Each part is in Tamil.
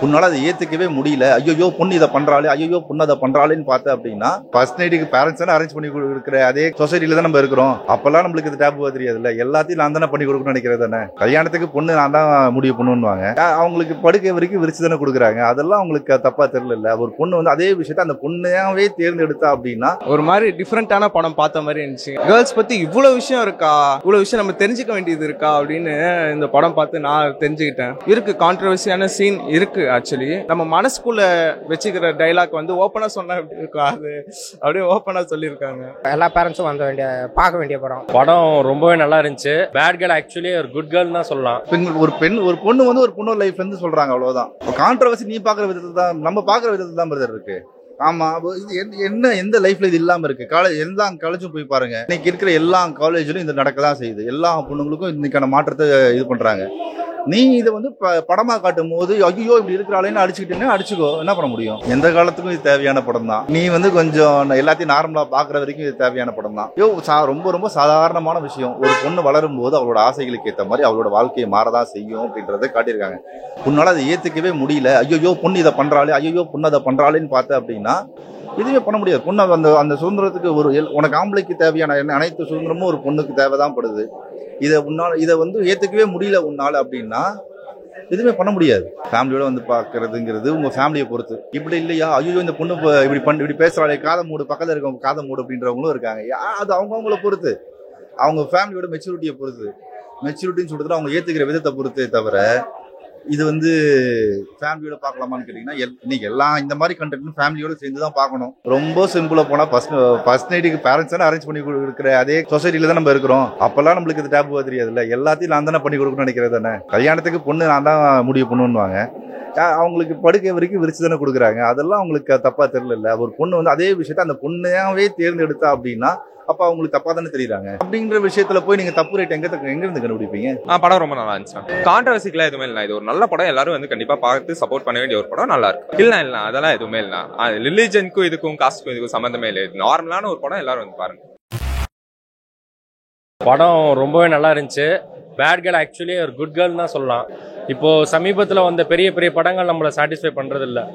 உன்னால அதை ஏத்துக்கவே முடியல. ஐயோ பொண்ணு இதை பண்றாளே, ஐயோ பொண்ணு அதை பண்றாளேன்னு பார்த்தேன் அப்படின்னா, ஃபர்ஸ்ட் நைட்டுக்கு பேரண்ட்ஸ் தானே அரேஞ்ச் பண்ணி கொடுக்குற அதே சொசைட்டில தான் நம்ம இருக்கிறோம். அப்பெல்லாம் நம்மளுக்கு இது டேபுவா தெரியாதுல்ல. எல்லாத்தையும் நான் தானே பண்ணி கொடுக்கணும்னு நினைக்கிறது தானே. கல்யாணத்துக்கு பொண்ணு நான் தான் முடிவு பண்ணுவாங்க. அவங்களுக்கு படுக்கை வரைக்கும் விரிச்சு தானே கொடுக்குறாங்க. அதெல்லாம் அவங்களுக்கு தப்பா தெரியல. ஒரு பொண்ணு வந்து அதே விஷயத்த அந்த பொண்ணையாவே தேர்ந்தெடுத்தா அப்படின்னா ஒரு மாதிரி டிஃப்ரெண்டான படம் பார்த்த மாதிரி இருந்துச்சு. கேர்ள்ஸ் பத்தி இவ்வளவு விஷயம் இருக்கா, இவ்வளவு விஷயம் நம்ம தெரிஞ்சுக்க வேண்டியது இருக்கா அப்படின்னு இந்த படம் பார்த்து நான் தெரிஞ்சுக்கிட்டேன். இருக்கு கான்ட்ரவர்சியான சீன் இருக்கு. ஆக்சுவலி நம்ம மனசுக்குள்ள வச்சுக்கிற டைலாக் வந்து ஓப்பனா சொன்னா எப்படி இருக்கும், அது அப்படியே ஓப்பனா சொல்லியிருக்காங்க. எல்லா பேரண்ட்ஸும் பார்க்க வேண்டிய படம் ரொம்பவே நல்லா இருந்துச்சு. பேட் கேர்ள் ஆக்சுவலி ஒரு குட் கேர்ள் தான் சொல்லலாம். ஒரு பொண்ணு வந்து ஒரு பொண்ணு லைஃப்ல இருந்து சொல்றாங்க, அவ்வளவுதான். கான்ட்ரவர்சி நீ பாக்குற விதத்துல தான், நம்ம பாக்குற விதத்துல தான் பிரதர் இருக்கு. ஆமா, இது என்ன எந்த லைஃப்ல இது இல்லாம இருக்கு? எல்லா காலேஜும் போய் பாருங்க. இன்னைக்கு இருக்கிற எல்லா காலேஜிலும் இது நடக்கதான் செய்யுது. எல்லா பொண்ணுங்களுக்கும் இன்னைக்கான மாற்றத்தை இது பண்றாங்க. நீ இதை வந்து படமா காட்டும் போது ஐயோ இப்படி இருக்கிறாளேன்னு அடிச்சுக்கிட்டேன்னா அடிச்சுக்கோ, என்ன பண்ண முடியும்? எந்த காலத்துக்கும் இது தேவையான படம் தான். நீ வந்து கொஞ்சம் எல்லாத்தையும் நார்மலா பாக்குற வரைக்கும் இது தேவையான படம் தான். ரொம்ப ரொம்ப சாதாரணமான விஷயம். ஒரு பொண்ணு வளரும் போது அவளோட ஆசைகளுக்கு ஏற்ற மாதிரி அவளோட வாழ்க்கையை மாறதான் செய்யும் அப்படின்றத காட்டியிருக்காங்க. உன்னால அதை ஏத்துக்கவே முடியல, ஐயோ பொண்ணு இதை பண்றாளே, ஐயோ பொண்ணு அதை பண்றாளேன்னு பார்த்த அப்படின்னா இதுவே பண்ண முடியாது. பொண்ணு அந்த சுதந்திரத்துக்கு உனக்கு ஆம்பளைக்கு தேவையான அனைத்து சுதந்திரமும் ஒரு பொண்ணுக்கு தேவைதான் படுது. இதை வந்து ஏத்துக்கவே முடியல உன்னால அப்படின்னா எதுவுமே பண்ண முடியாது. ஃபேமிலியோட வந்து பாக்குறதுங்கிறது உங்க ஃபேமிலியை பொறுத்து. இப்படி இல்லையா, ஐயோ இந்த பொண்ணு இப்படி பேசுறாளே, காதை மூடு, பக்கத்துல இருக்கவங்க காதை மூடு அப்படின்றவங்களும் இருக்காங்க. அது அவங்கவுங்கள பொறுத்து, அவங்க ஃபேமிலியோட மெச்சூரிட்டியை பொறுத்து. மெச்சூரிட்டின்னு சொல்றது அவங்க ஏத்துக்கிற விதத்தை பொறுத்தே தவிர இது வந்து ஃபேமிலியோட பார்க்கலாமான்னு கேட்டீங்கன்னா இன்னைக்கு எல்லாம் இந்த மாதிரி கண்டென்ட் ஃபேமிலியோட சேர்ந்து தான் பார்க்கணும். ரொம்ப சிம்பிளா போனா ஃபர்ஸ்ட் நைட்டுக்கு பேரண்ட்ஸ் தானே அரேஞ்ச் பண்ணி கொடுக்குற அதே சொசைட்டில தான் நம்ம இருக்கிறோம். அப்பெல்லாம் நம்மளுக்கு இது டேபுவா தெரியாதுல்ல. எல்லாத்தையும் நான் தானே பண்ணி கொடுக்கணும்னு நினைக்கிறது தானே. கல்யாணத்துக்கு பொண்ணு நான் தான் முடிவு பண்ணுவாங்க. அவங்களுக்கு படுக்கை வரைக்கும் விரிச்சு தானே கொடுக்குறாங்க. அதெல்லாம் அவங்களுக்கு தப்பா தெரியல. ஒரு பொண்ணு வந்து அதே விஷயத்த அந்த பொண்ணையாவே தேர்ந்தெடுத்தா அப்படின்னா அப்ப அவங்களுக்கு தப்பா தானே தெரியுறாங்க. அப்படிங்கிற விஷயத்துல போய் நீங்க தப்பு ரேட் எங்க இருந்து கண்டுபிடிப்பீங்க? படம் ரொம்ப நல்லா இருந்துச்சு. கான்ட்ரவர்சிக்கெல்லாம் எதுவுமே இல்லை. இது ஒரு நல்ல படம். எல்லாரும் வந்து கண்டிப்பா பார்த்து சப்போர்ட் பண்ண வேண்டிய ஒரு படம். நல்லா இருக்கு. இல்ல அதெல்லாம் எதுவுமே இல்லை. ரிலிஜனுக்கும் இதுக்கும் காஸ்டுக்கும் இதுக்கும் சம்பந்தமே இல்லை. நார்மலான ஒரு படம். எல்லாரும் வந்து பாருங்க. படம் ரொம்பவே நல்லா இருந்துச்சு. பேட் கேர்ள் ஆக்சுவலி ஒரு குட் கேர்ள் தான் சொல்லலாம். இப்போ சமீபத்தில் வந்த பெரிய பெரிய படங்கள் நம்மளை சாட்டிஸ்ஃபை பண்றது இல்லை.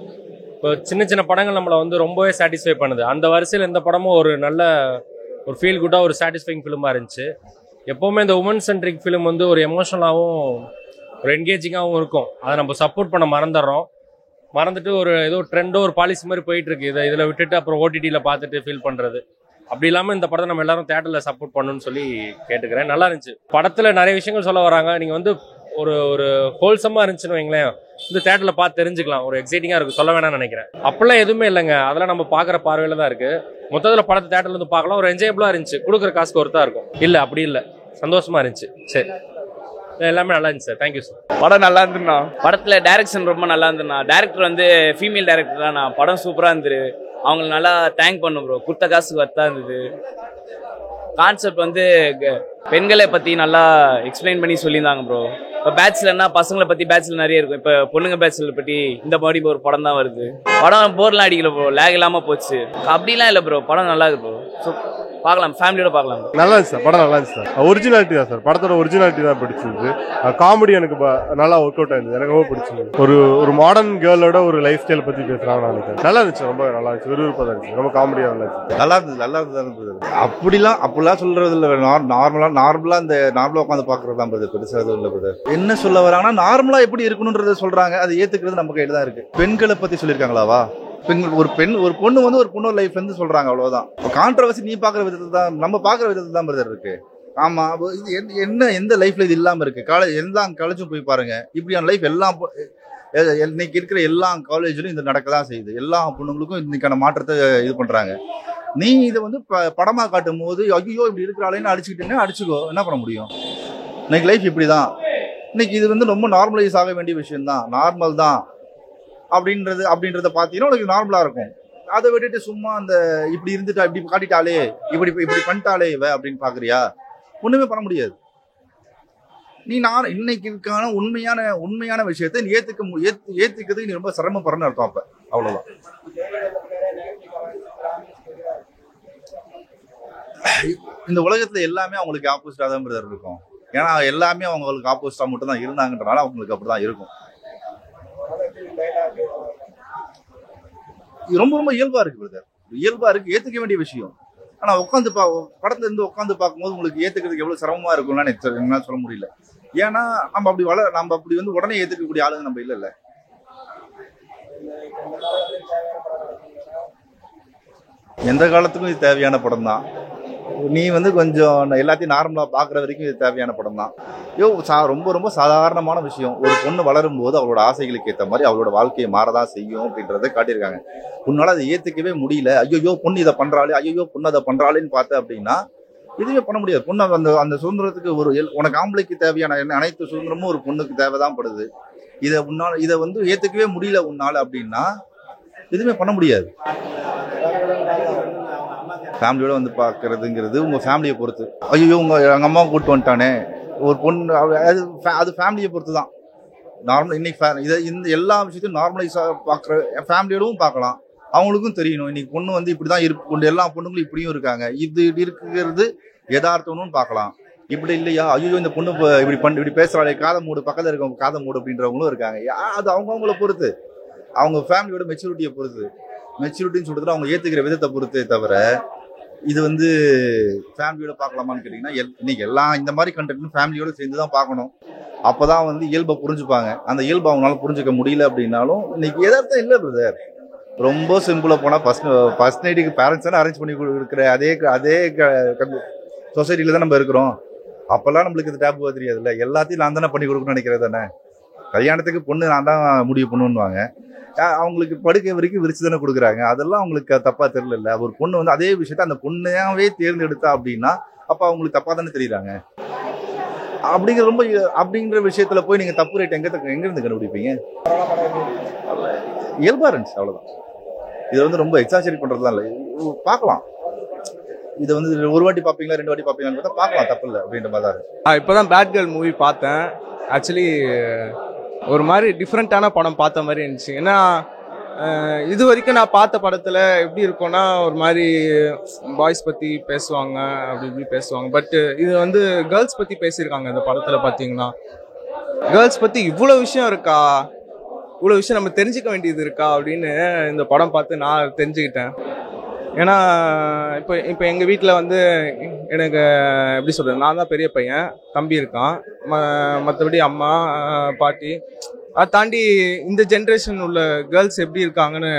இப்போ சின்ன சின்ன படங்கள் நம்மளை வந்து ரொம்பவே சாட்டிஸ்ஃபை பண்ணுது. அந்த வரிசையில் இந்த படமும் ஒரு நல்ல ஒரு ஃபீல் குட்டாக ஒரு சாட்டிஸ்ஃபைங் ஃபிலிமாக இருந்துச்சு. எப்போவுமே இந்த உமன் சென்ட்ரிக் ஃபிலிம் வந்து ஒரு எமோஷனலாகவும் ஒரு என்கேஜிங்காகவும் இருக்கும். அதை நம்ம சப்போர்ட் பண்ண மறந்துட்டு ஒரு ஏதோ ட்ரெண்டோ ஒரு பாலிசி மாதிரி போயிட்டு இருக்கு. இதில் விட்டுட்டு அப்புறம் ஓடிடியில் பார்த்துட்டு ஃபீல் பண்ணுறது. அப்படி இல்லாமல் இந்த படத்தை நம்ம எல்லாரும் தேட்டரில் சப்போர்ட் பண்ணணும்னு சொல்லி கேட்டுக்கிறேன். நல்லா இருந்துச்சு. படத்தில் நிறைய விஷயங்கள் சொல்ல வராங்க. நீங்கள் வந்து ஒரு ஹோல்சமாக இருந்துச்சுன்னு வைங்களேன், இந்த தேட்டரில் பார்த்து தெரிஞ்சுக்கலாம். ஒரு எக்ஸைட்டிங்காக இருக்கும். சொல்ல வேணாம்னு நினைக்கிறேன். அப்பெல்லாம் எதுவுமே இல்லைங்க. அதெல்லாம் நம்ம பார்க்குற பார்வையில் தான் இருக்குது. மொத்தத்தில் படத்தை தேட்டரில் வந்து பார்க்கலாம். ஒரு என்ஜாயபிளாக இருந்துச்சு. கொடுக்குற காசுக்கு ஒருத்தா இருக்கும். இல்லை அப்படி இல்லை, சந்தோஷமாக இருந்துச்சு. சரி, எல்லாமே நல்லா இருந்துச்சு சார். Thank you sir. படம் நல்லா இருந்துண்ணா. படத்தில் டைரக்ஷன் ரொம்ப நல்லா இருந்துண்ணா. டேரக்டர் வந்து ஃபீமேல் டேரக்டர் தான். படம் சூப்பராக இருந்தது. அவங்களுக்கு நல்லா தேங்க் பண்ணும் ப்ரோ. கொடுத்த காசுக்கு வர்த்தா இருந்தது. கான்செப்ட் வந்து பெண்களை பற்றி நல்லா எக்ஸ்பிளைன் பண்ணி சொல்லியிருந்தாங்க ப்ரோ. இப்போ பேச்சுலர்னா பசங்களை பற்றி பேச்சுலர் நிறைய இருக்கும். இப்போ பொண்ணுங்க பேச்சுலர் பற்றி இந்த மாதிரி ஒரு படம் தான் வருது. படம் போர்லாம் அடிக்கல ப்ரோ. லேக் இல்லாமல் போச்சு. அப்படிலாம் இல்லை ப்ரோ. படம் நல்லா இருக்கு ப்ரோ. ஸோ பார்க்கலாம், ஃபேமிலியோட பார்க்கலாம். நல்லா இருந்துச்சு சார். படம் நல்லா இருந்துச்சு சார். ஒரிஜினாலிட்டி தான் சார். படத்தோட ஒரிஜினாலிட்டி தான் பிடிச்சிருந்துச்சு. காமெடி எனக்கு நல்லா ஒர்க் அவுட் ஆயிருந்தது. எனக்கு ரொம்ப பிடிச்சிருந்தது. ஒரு மாடர்ன் கேர்ளோட ஒரு லைஃப் ஸ்டைல் பத்தி பேசுறாங்க நினைக்கிறேன். நல்லா இருந்துச்சு. ரொம்ப நல்லா இருந்துச்சு. விறுவிறுப்பாக தான் இருந்துச்சு. ரொம்ப காமெடியாக நல்லா இருந்துச்சு. நல்லா இருந்தது. அப்படிலாம் சொல்றது இல்லை. நார்மலா உட்காந்து பாக்குறது தான் பெருசா எதுவும் இல்லை பிரதர். என்ன சொல்ல வராங்கன்னா நார்மலா எப்படி இருக்கணும்ன்றத சொல்றாங்க. அதை ஏத்துக்கிறது நம்ம கையில தான் இருக்கு. பெண்களை பத்தி சொல்லியிருக்காங்களாவா? ஒரு பொண்ணு வந்து ஒரு பொண்ணோட லைஃப்ல இருந்து சொல்றாங்க, அவ்வளவுதான். கான்ட்ரவர்சி நீ பாக்குற விதத்துல தான், நம்ம பாக்குற விதத்துல தான் பிரதர் இருக்கு. ஆமா, இது என்ன எந்த லைஃப்ல இது இல்லாம இருக்கு? எல்லா காலேஜும் போய் பாருங்க. இப்படியான லைஃப் எல்லாம் இன்னைக்கு இருக்கிற எல்லா காலேஜிலும் இது நடக்கதான் செய்யுது. எல்லா பொண்ணுங்களுக்கும் இன்னைக்கான மாற்றத்தை இது பண்றாங்க. நீ இதை வந்து படமா காட்டும் போது ஐயோ இப்படி இருக்கிறாளேன்னு அடிச்சுக்கிட்டேன்னா அடிச்சுக்கோ, என்ன பண்ண முடியும்? இன்னைக்கு லைஃப் இப்படிதான். இன்னைக்கு இது வந்து ரொம்ப நார்மலைஸ் ஆக வேண்டிய விஷயம் தான். நார்மல் தான் அப்படின்றத பார்த்தீங்கன்னா உனக்கு நார்மலா இருக்கும். அதை விட்டுட்டு சும்மா அந்த இப்படி இருந்துட்டா, இப்படி காட்டிட்டாலே, இப்படி பண்ணிட்டாலே இவ அப்படின்னு பாக்குறியா? ஒண்ணுமே பண்ண முடியாது. இன்னைக்கு இருக்கான உண்மையான விஷயத்தை நீ ஏத்துக்கிறதுக்கு நீ ரொம்ப சிரமப்படுறன்னு அர்த்தம். அப்ப அவ்வளவுதான். இந்த உலகத்துல எல்லாமே அவங்களுக்கு ஆப்போசிட்டா தான் பிரதர் இருக்கும். ஏன்னா எல்லாமே அவங்களுக்கு ஆப்போசிட்டா மட்டும் தான் இருந்தாங்கன்றனால அவங்களுக்கு அப்படிதான் இருக்கும். இது ரொம்ப ரொம்ப இயல்பா இருக்கு பிரதர், இயல்பா இருக்கு, ஏத்துக்க வேண்டிய விஷயம். ஆனா உட்காந்து படத்துல இருந்து உட்காந்து பார்க்கும்போது உங்களுக்கு ஏத்துக்கிறதுக்கு எவ்வளவு சிரமமா இருக்கும்னா என்னால சொல்ல முடியல. ஏன்னா நம்ம அப்படி வந்து உடனே ஏத்துக்கக்கூடிய ஆளுங்க நம்ம இல்ல. எந்த காலத்துக்கும் இது தேவையான படம் தான். நீ வந்து கொஞ்சம் எல்லாத்தையும் நார்மலா பாக்குற வரைக்கும் இது தேவையான படம் தான். ரொம்ப ரொம்ப சாதாரணமான விஷயம். ஒரு பொண்ணு வளரும் போது அவளோட ஆசைகளுக்கு ஏற்ற மாதிரி அவளோட வாழ்க்கையை மாறதான் செய்யும் அப்படின்றத காட்டியிருக்காங்க. உன்னால அதை ஏத்துக்கவே முடியல, ஐயோ பொண்ணு இதை பண்றாளே, ஐயோ பொண்ணு அதை பண்றாளேன்னு பார்த்த அப்படின்னா இதுவே பண்ண முடியாது. பொண்ணு அந்த சுதந்திரத்துக்கு உனக்கு ஆம்பளைக்கு தேவையான அனைத்து சுதந்திரமும் ஒரு பொண்ணுக்கு தேவைதான் படுது. இதை வந்து ஏத்துக்கவே முடியல உன்னால அப்படின்னா எதுவுமே பண்ண முடியாது. ஃபேமிலியோட வந்து பார்க்கறதுங்கிறது உங்க ஃபேமிலியை பொறுத்து. ஐயோ எங்க அம்மாவை கூப்பிட்டு வந்துட்டானே ஒரு பொண்ணு, அது ஃபேமிலியை பொறுத்து தான். நார்மல் இன்னைக்கு இந்த எல்லா விஷயத்தையும் நார்மலைஸா பார்க்குற ஃபேமிலியோடவும் பார்க்கலாம். அவங்களுக்கும் தெரியணும் இன்னைக்கு பொண்ணு வந்து இப்படிதான் இருக்கு, எல்லா பொண்ணுங்களும் இப்படியும் இருக்காங்க, இது இருக்கிறது யதார்த்தம்னு பார்க்கலாம். இப்படி இல்லையா, ஐயோ இந்த பொண்ணு இப்படி பேசுறாளே, காதை மூடு, பக்கத்தில் இருக்கவங்க காதை மூடு அப்படின்றவங்களும் இருக்காங்க. அது அவங்கவுங்கள பொறுத்து, அவங்க ஃபேமிலியோட மெச்சூரிட்டியை பொறுத்து. மெச்சூரிட்டின்னு சொல்றது அவங்க ஏத்துக்கிற விதத்தை பொறுத்தே தவிர இது வந்து ஃபேமிலியோட பார்க்கலாமான்னு கேட்டீங்கன்னா இன்னைக்கு எல்லாம் இந்த மாதிரி கண்டென்ட் ஃபேமிலியோட சேர்ந்து தான் பார்க்கணும். அப்பதான் வந்து இயல்பை புரிஞ்சுப்பாங்க. அந்த இயல்பை அவங்களால புரிஞ்சுக்க முடியல அப்படின்னாலும் இன்னைக்கு எதார்த்தம் இல்லை பிரதர். ரொம்ப சிம்பிளா போனா ஃபர்ஸ்ட் நைட்டுக்கு பேரண்ட்ஸ் தானே அரேஞ்ச் பண்ணி கொடுக்குற அதே சொசைட்டில தான் நம்ம இருக்கிறோம். அப்பெல்லாம் நம்மளுக்கு இது டேபுவா தெரியாதுல்ல, எல்லாத்தையும் நான் தானே பண்ணி கொடுக்கணும்னு நினைக்கிறது தானே. கல்யாணத்துக்கு பொண்ணு நான் தான் முடிவு பண்ணுவாங்க, அவங்களுக்கு படுக்கை வரைக்கும் விரிச்சு தானே கொடுக்குறாங்க. அதெல்லாம் அவங்களுக்கு தப்பா தெரியல. ஒரு பொண்ணு வந்து அதே விஷயத்த அந்த பொண்ணையாவே தேர்ந்தெடுத்தா அப்படின்னா அப்ப அவங்களுக்கு தப்பா தானே தெரியுறாங்க. அப்படிங்கிற விஷயத்துல போய் நீங்க தப்பு ரேட் எங்க இருந்து கண்டுபிடிப்பீங்க? இயல்பா இருந்துச்சு, அவ்வளவுதான். இது வந்து ரொம்ப எக்ஸாஜரேட் பண்றதுலாம் இல்லை, பார்க்கலாம். இதை வந்து ஒரு வாட்டி பார்ப்பீங்களா 2 வாட்டி பார்ப்பீங்களான்னு பார்த்தா பார்க்கலாம், தப்பு இல்லை அப்படின்ற மாதிரி தான் இருக்கு. இப்போதான் பேட் கேர்ள் மூவி பார்த்தேன். ஆக்சுவலி ஒரு மாதிரி டிஃப்ரெண்ட்டான படம் பார்த்த மாதிரி இருந்துச்சு. ஏன்னா இது வரைக்கும் நான் பார்த்த படத்தில் எப்படி இருக்கும்னா ஒரு மாதிரி பாய்ஸ் பற்றி பேசுவாங்க, அப்படி இப்படி பேசுவாங்க. பட் இது வந்து கேர்ள்ஸ் பற்றி பேசியிருக்காங்க இந்த படத்தில். பார்த்தீங்கன்னா கேர்ள்ஸ் பற்றி இவ்வளோ விஷயம் இருக்கா, இவ்வளோ விஷயம் நம்ம தெரிஞ்சுக்க வேண்டியது இருக்கா அப்படின்னு இந்த படம் பார்த்து நான் தெரிஞ்சுக்கிட்டேன். ஏன்னா இப்போ எங்கள் வீட்டில் வந்து எனக்கு எப்படி சொல்கிறது, நான் தான் பெரிய பையன், தம்பி இருக்கான், மற்றபடி அம்மா பாட்டி. அதை தாண்டி இந்த ஜென்ரேஷன் உள்ள கேர்ள்ஸ் எப்படி இருக்காங்கன்னு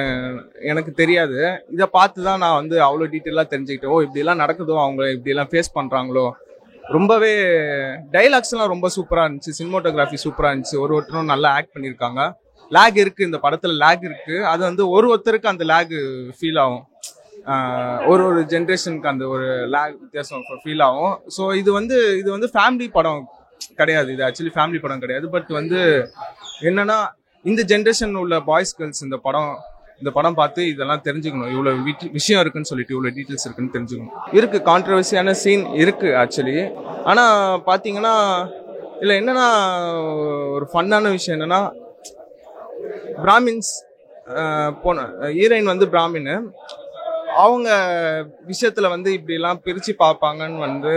எனக்கு தெரியாது. இதை பார்த்து தான் நான் வந்து அவ்வளோ டீட்டெயிலாக தெரிஞ்சுக்கிட்டேன். ஓ இப்படிலாம் நடக்குதோ, அவங்க இப்படிலாம் ஃபேஸ் பண்ணுறாங்களோ. ரொம்பவே டைலாக்ஸ்லாம் ரொம்ப சூப்பராக இருந்துச்சு, சினிமோட்டோகிராஃபி சூப்பராக இருந்துச்சு, ஒருத்தரும் நல்லா ஆக்ட் பண்ணியிருக்காங்க. லேக் இருக்குது இந்த படத்தில், லேக் இருக்குது. அது வந்து ஒருத்தருக்கு அந்த லேக் ஃபீல் ஆகும், ஒரு ஜென்ரேஷனுக்கு அந்த ஒரு லேக் வித்தியாசம் ஃபீல் ஆகும். ஸோ இது வந்து ஃபேமிலி படம் கிடையாது, இது ஆக்சுவலி ஃபேமிலி படம் கிடையாது. பட் வந்து என்னன்னா இந்த ஜென்ரேஷன் உள்ள பாய்ஸ் கேர்ள்ஸ் இந்த படம் பார்த்து இதெல்லாம் தெரிஞ்சுக்கணும், இவ்வளோ விஷயம் இருக்குன்னு சொல்லிட்டு, இவ்வளோ டீட்டெயில்ஸ் இருக்குன்னு தெரிஞ்சுக்கணும். இருக்குது கான்ட்ரவர்சியான சீன் இருக்குது ஆக்சுவலி. ஆனால் பார்த்தீங்கன்னா இல்லை என்னன்னா ஒரு ஃபன்னான விஷயம் என்னன்னா, பிராமின்ஸ் ஹீரோயின் வந்து பிராமின், அவங்க விஷயத்துல வந்து இப்படிலாம் பிரிச்சு பார்ப்பாங்கன்னு வந்து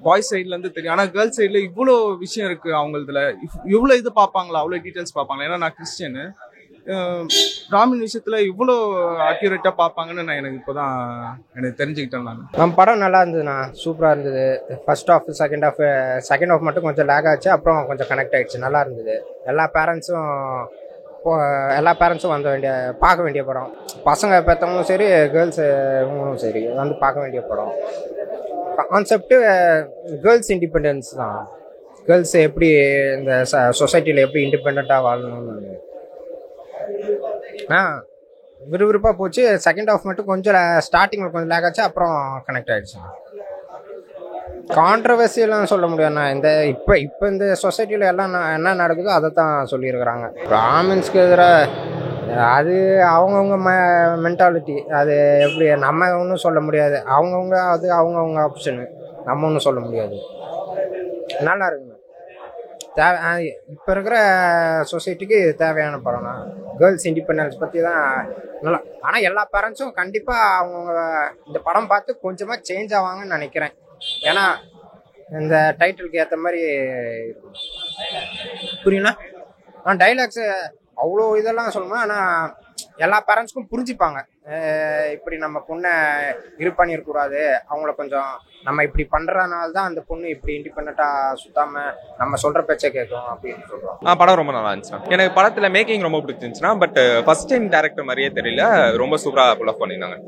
பாய்ஸ் சைட்லேருந்து தெரியும். ஆனால் கேர்ள்ஸ் சைடில் இவ்வளோ விஷயம் இருக்குது அவங்களதுல, இவ்வளோ இது பார்ப்பாங்களா, அவ்வளோ டீட்டெயில்ஸ் பார்ப்பாங்களா. ஏன்னா நான் கிறிஸ்டியனு, பிராமின் விஷயத்தில் இவ்வளோ அக்யூரேட்டாக பார்ப்பாங்கன்னு நான் எனக்கு தெரிஞ்சுக்கிட்டேன். நம்ம படம் நல்லா இருந்ததுண்ணா, சூப்பராக இருந்தது. ஃபர்ஸ்ட் ஹாஃப் செகண்ட் ஹாஃப் மட்டும் கொஞ்சம் லேக் ஆச்சு, அப்புறம் கொஞ்சம் கனெக்ட் ஆகிடுச்சு, நல்லா இருந்தது. எல்லா பேரண்ட்ஸும் பார்க்க வேண்டிய படம். பசங்க பெற்றவங்களும் சரி, கேர்ள்ஸுங்களும் சரி வந்து பார்க்க வேண்டிய படம். கான்செப்ட்டு கேர்ள்ஸ் இண்டிபெண்டன்ஸ் தான். கேர்ள்ஸ் எப்படி இந்த சொசைட்டியில் எப்படி இண்டிபெண்ட்டாக வாழணும்னு விறுவிறுப்பாக போச்சு. செகண்ட் ஹாஃப் மட்டும் கொஞ்சம் ஸ்டார்டிங்கில் கொஞ்சம் லேக் ஆச்சு, அப்புறம் கனெக்ட் ஆகிடுச்சு. கான்ட்ரவர்சியெல்லாம் சொல்ல முடியாதுண்ணா. இப்போ இந்த சொசைட்டியில் எல்லாம் என்ன நடக்குதோ அதை தான் சொல்லியிருக்கிறாங்க. பிராமின்ஸ்க்கு எதிராக அது அவங்கவுங்க மென்டாலிட்டி, அது எப்படி நம்ம ஒன்றும் சொல்ல முடியாது. அவங்கவுங்க ஆப்ஷனு, நம்ம ஒன்றும் சொல்ல முடியாது. நல்லா இருக்குங்க, இப்போ இருக்கிற சொசைட்டிக்கு தேவையான படம்னா கேர்ள்ஸ் இண்டிபெண்டன்ஸ் பற்றி தான் நல்லா. ஆனால் எல்லா பேரண்ட்ஸும் கண்டிப்பாக அவங்கவுங்க இந்த படம் பார்த்து கொஞ்சமாக சேஞ்ச் ஆவாங்கன்னு நினைக்கிறேன். ஏன்னா இந்த டைட்டிலுக்கு ஏற்ற மாதிரி புரியுங்களா? டைலாக்ஸு அவ்வளோ இதெல்லாம் சொல்லணும். ஆனால் எல்லா பேரண்ட்ஸ்க்கும் புரிஞ்சுப்பாங்க. இப்படி நம்ம பொண்ணை இது பண்ணிடக்கூடாது, அவங்கள கொஞ்சம் நம்ம இப்படி பண்றதுனால தான் அந்த பொண்ணு இப்படி இண்டிபெண்டா சுத்தாம நம்ம சொல்ற பேச்சை கேட்கும் அப்படின்னு சொல்றோம். படம் ரொம்ப நல்லா இருந்துச்சு. எனக்கு படத்துல மேக்கிங் ரொம்ப பிடிச்சிருந்துச்சுன்னா, பட் ஃபர்ஸ்ட் டைம் டேரக்டர் மாதிரியே தெரியல, ரொம்ப சூப்பரா புல் ஆஃப் பண்ணியிருந்தாங்க.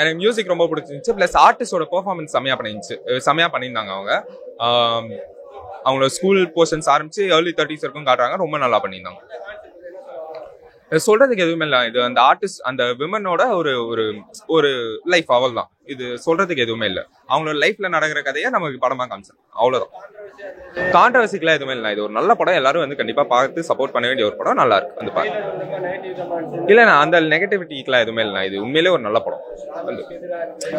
எனக்கு மியூசிக் ரொம்ப பிடிச்சிருந்துச்சு, பிளஸ் ஆர்டிஸ்டோட பெர்ஃபார்மன்ஸ் செம்மையா பண்ணியிருந்தாங்க. அவங்களோட ஸ்கூல் போர்ஷன்ஸ் ஆரம்பிச்சு ஏர்லி 30s வரைக்கும் காட்டுறாங்க, ரொம்ப நல்லா பண்ணியிருந்தாங்க. சொல்றதுக்கு எதுவுமே இல்லை. இது அந்த ஆர்டிஸ்ட் அந்த விமனோட ஒரு ஒரு ஒரு லைஃப், அவள் தான். இது சொல்றதுக்கு எதுவுமே இல்லை. அவங்களோட லைஃப்ல நடக்கிற கதையை நமக்கு படமா காமிச்சாங்க, அவ்வளவுதான். கான்ட்ரவர்சிக்கெல்லாம் எதுவுமே இல்லை. இது ஒரு நல்ல படம், எல்லாரும் வந்து கண்டிப்பா பார்த்து சப்போர்ட் பண்ண வேண்டிய ஒரு படம். நல்லா இருக்கு அந்த படம். இல்ல அந்த நெகட்டிவிட்டிக்கெல்லாம் எதுவுமே இல்லை. இது உண்மையிலே ஒரு நல்ல படம்.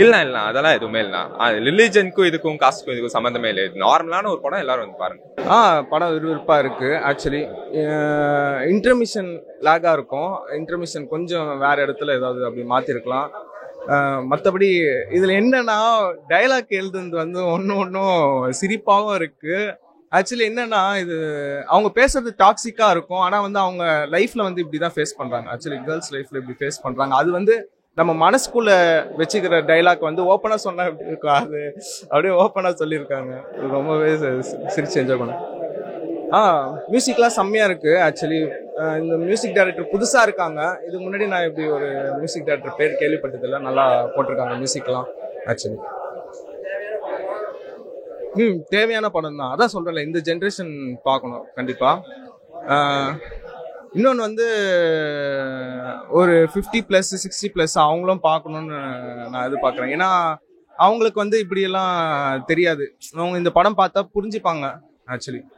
இல்ல அதெல்லாம் எதுவுமே இல்லை. ரிலிஜனுக்கும் இதுக்கும் காஸ்டுக்கும் இதுக்கும் சம்பந்தமே இல்லை. நார்மலான ஒரு படம், எல்லாரும் வந்து பாருங்க. படம் விறுவிறுப்பா இருக்கு. ஆக்சுவலி இன்டர்மிஷன் லாகா இருக்கும். இன்டர்மிஷன் கொஞ்சம் வேற இடத்துல ஏதாவது அப்படி மாத்திருக்கலாம். மற்றபடி இதுல என்னன்னா டைலாக் எழுதுறது வந்து ஒன்னும் சிரிப்பாகவும் இருக்கு. ஆக்சுவலி என்னன்னா இது அவங்க பேசுறது டாக்ஸிக்கா இருக்கும், ஆனா வந்து அவங்க லைஃப்ல வந்து இப்படிதான் ஃபேஸ் பண்றாங்க. ஆக்சுவலி கேர்ள்ஸ் லைஃப்ல இப்படி ஃபேஸ் பண்றாங்க. அது வந்து நம்ம மனசுக்குள்ள வச்சுக்கிற டைலாக் வந்து ஓப்பனா சொன்னா எப்படி இருக்கும், அது அப்படியே ஓப்பனா சொல்லியிருக்காங்க. ரொம்பவே சிரிச்சு என்ஜாய் பண்ணேன். மியூசிக்லாம் செம்மையா இருக்கு. ஆக்சுவலி இந்த மியூசிக் டைரக்டர் புதுசா இருக்காங்க. இதுக்கு முன்னாடி நான் இப்படி ஒரு மியூசிக் டைரக்டர் பேர் கேள்விப்பட்டதில்லை. நல்லா போட்டிருக்காங்க மியூசிக்லாம். ஆக்சுவலி தேவையான படம் தான். அதான் சொல்றேன்ல, இந்த ஜென்ரேஷன் பார்க்கணும் கண்டிப்பா. இன்னொன்று வந்து ஒரு 50+ 60+ அவங்களும் பார்க்கணுன்னு நான் எதிர்பார்க்குறேன். ஏன்னா அவங்களுக்கு வந்து இப்படியெல்லாம் தெரியாது. அவங்க இந்த படம் பார்த்தா புரிஞ்சுப்பாங்க. ஆக்சுவலி